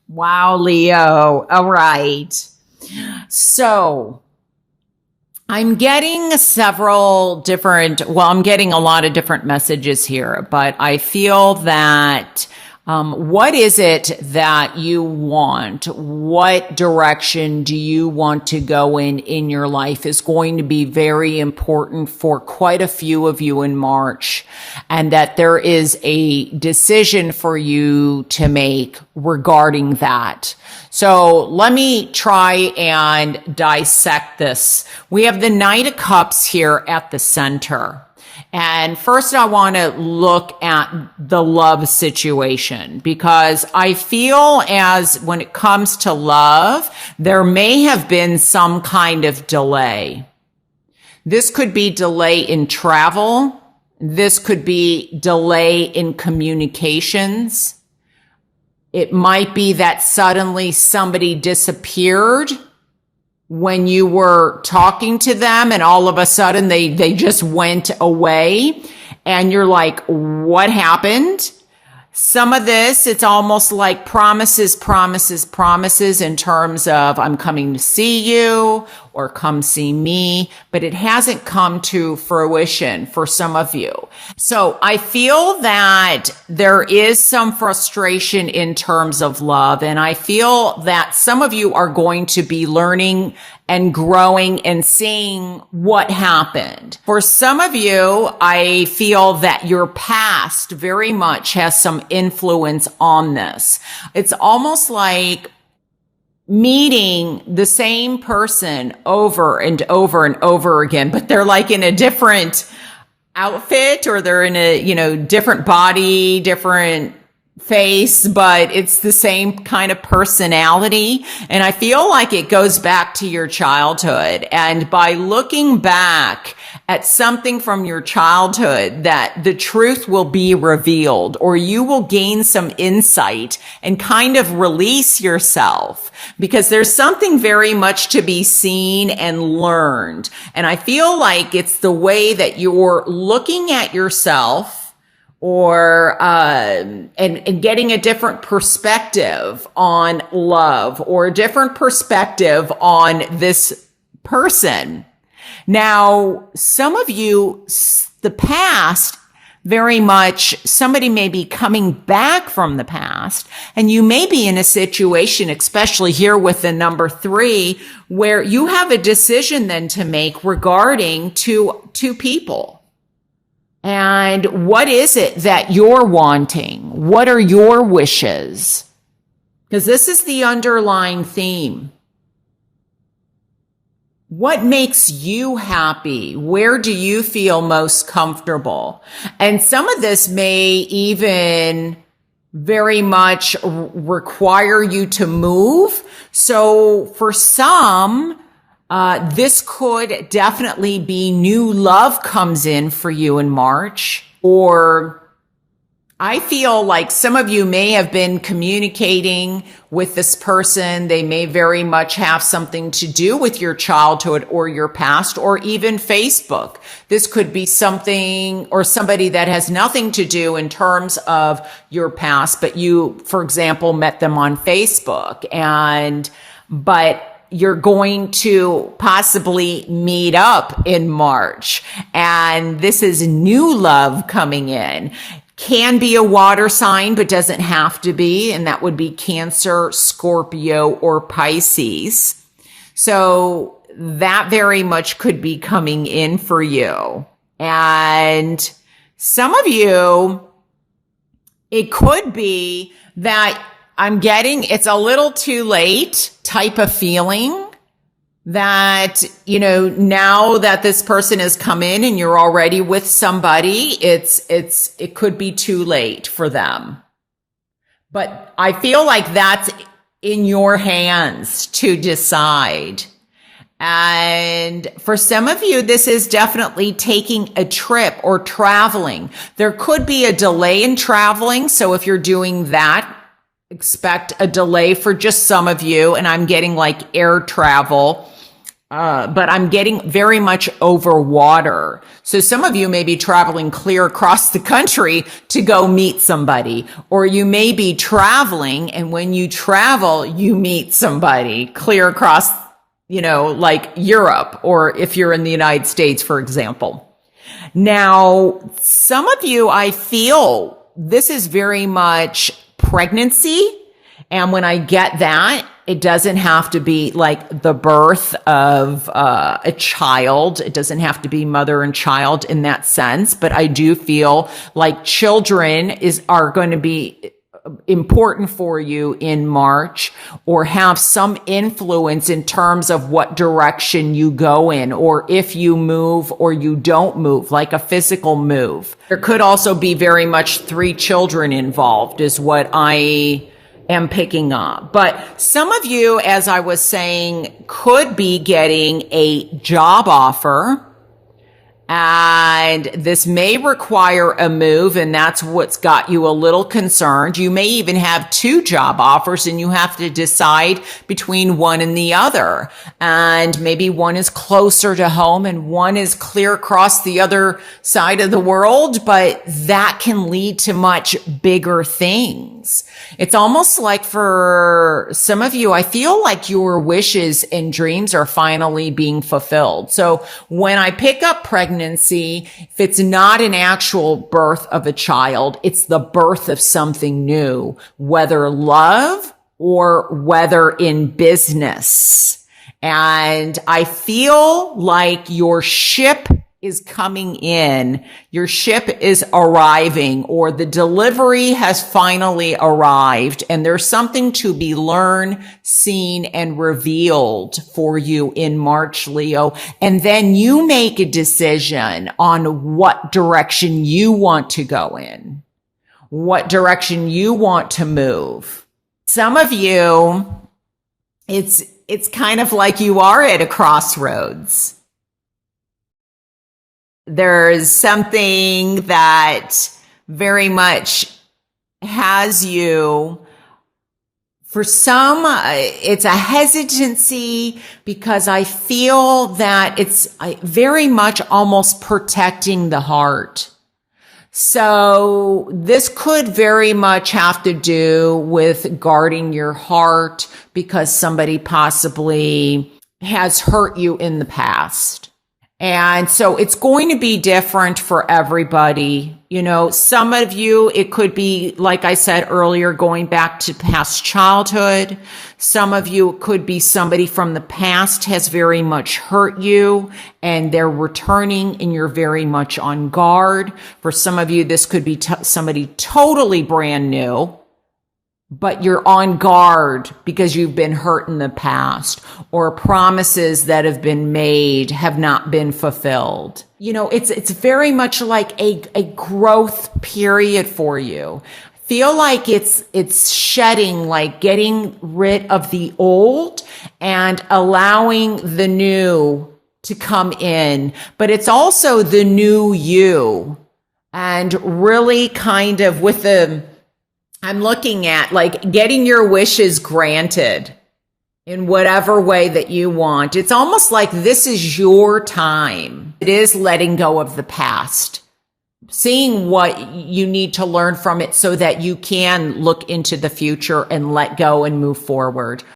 Wow, Leo. All right. So I'm getting I'm getting a lot of different messages here, but I feel that what is it that you want? What direction do you want to go in your life is going to be very important for quite a few of you in March, and that there is a decision for you to make regarding that. So let me try and dissect this. We have the Knight of Cups here at the center. And first I want to look at the love situation, because I feel as when it comes to love, there may have been some kind of delay. This could be delay in travel. This could be delay in communications. It might be that suddenly somebody disappeared when you were talking to them, and all of a sudden they just went away and you're like, what happened? Some of this, it's almost like promises in terms of I'm coming to see you or come see me, but it hasn't come to fruition for some of you. So I feel that there is some frustration in terms of love, and I feel that some of you are going to be learning and growing and seeing what happened. For some of you, I feel that your past very much has some influence on this. It's almost like meeting the same person over and over and over again, but they're like in a different outfit, or they're in a, different body, different face, but it's the same kind of personality. And I feel like it goes back to your childhood. And by looking back at something from your childhood, that the truth will be revealed, or you will gain some insight and kind of release yourself, because there's something very much to be seen and learned. And I feel like it's the way that you're looking at yourself, or and getting a different perspective on love, or a different perspective on this person. Now, some of you, the past, very much, somebody may be coming back from the past, and you may be in a situation, especially here with the number 3, where you have a decision then to make regarding two people. And what is it that you're wanting? What are your wishes? Because this is the underlying theme. What makes you happy? Where do you feel most comfortable? And some of this may even very much require you to move. So for some, this could definitely be new love comes in for you in March, or I feel like some of you may have been communicating with this person. They may very much have something to do with your childhood or your past, or even Facebook. This could be something or somebody that has nothing to do in terms of your past, but you, for example, met them on Facebook, but you're going to possibly meet up in March, and this is new love coming in. Can be a water sign, but doesn't have to be, and that would be Cancer, Scorpio, or Pisces. So that very much could be coming in for you. And some of you, it could be that I'm getting it's a little too late type of feeling, that, now that this person has come in and you're already with somebody, it could be too late for them. But I feel like that's in your hands to decide. And for some of you, this is definitely taking a trip or traveling. There could be a delay in traveling. So if you're doing that, expect a delay for just some of you. And I'm getting like air travel. but I'm getting very much over water. So some of you may be traveling clear across the country to go meet somebody, or you may be traveling, and when you travel, you meet somebody clear across, like Europe, or if you're in the United States, for example. Now, some of you, I feel this is very much pregnancy. And when I get that, it doesn't have to be like the birth of a child. It doesn't have to be mother and child in that sense. But I do feel like children are going to be important for you in March, or have some influence in terms of what direction you go in, or if you move or you don't move, like a physical move. There could also be very much 3 children involved is what I am picking up. But some of you, as I was saying, could be getting a job offer. And this may require a move, and that's what's got you a little concerned. You may even have 2 job offers, and you have to decide between one and the other. And maybe one is closer to home and one is clear across the other side of the world, but that can lead to much bigger things. It's almost like for some of you, I feel like your wishes and dreams are finally being fulfilled. So when I pick up pregnancy, if it's not an actual birth of a child, it's the birth of something new, whether love or whether in business. And I feel like your ship is coming in, your ship is arriving, or the delivery has finally arrived, and there's something to be learned, seen, and revealed for you in March, Leo. And then you make a decision on what direction you want to go in, what direction you want to move. Some of you, it's kind of like you are at a crossroads. There's something that very much has you. For some, it's a hesitancy because I feel that it's very much almost protecting the heart. So this could very much have to do with guarding your heart because somebody possibly has hurt you in the past. And so it's going to be different for everybody. Some of you, it could be, like I said earlier, going back to past childhood. Some of you, it could be somebody from the past has very much hurt you and they're returning and you're very much on guard. For some of you, this could be somebody totally brand new, but you're on guard because you've been hurt in the past, or promises that have been made have not been fulfilled. It's very much like a growth period for you. Feel like it's shedding, like getting rid of the old and allowing the new to come in, but it's also the new you, and really kind of I'm looking at like getting your wishes granted in whatever way that you want. It's almost like this is your time. It is letting go of the past, seeing what you need to learn from it so that you can look into the future and let go and move forward.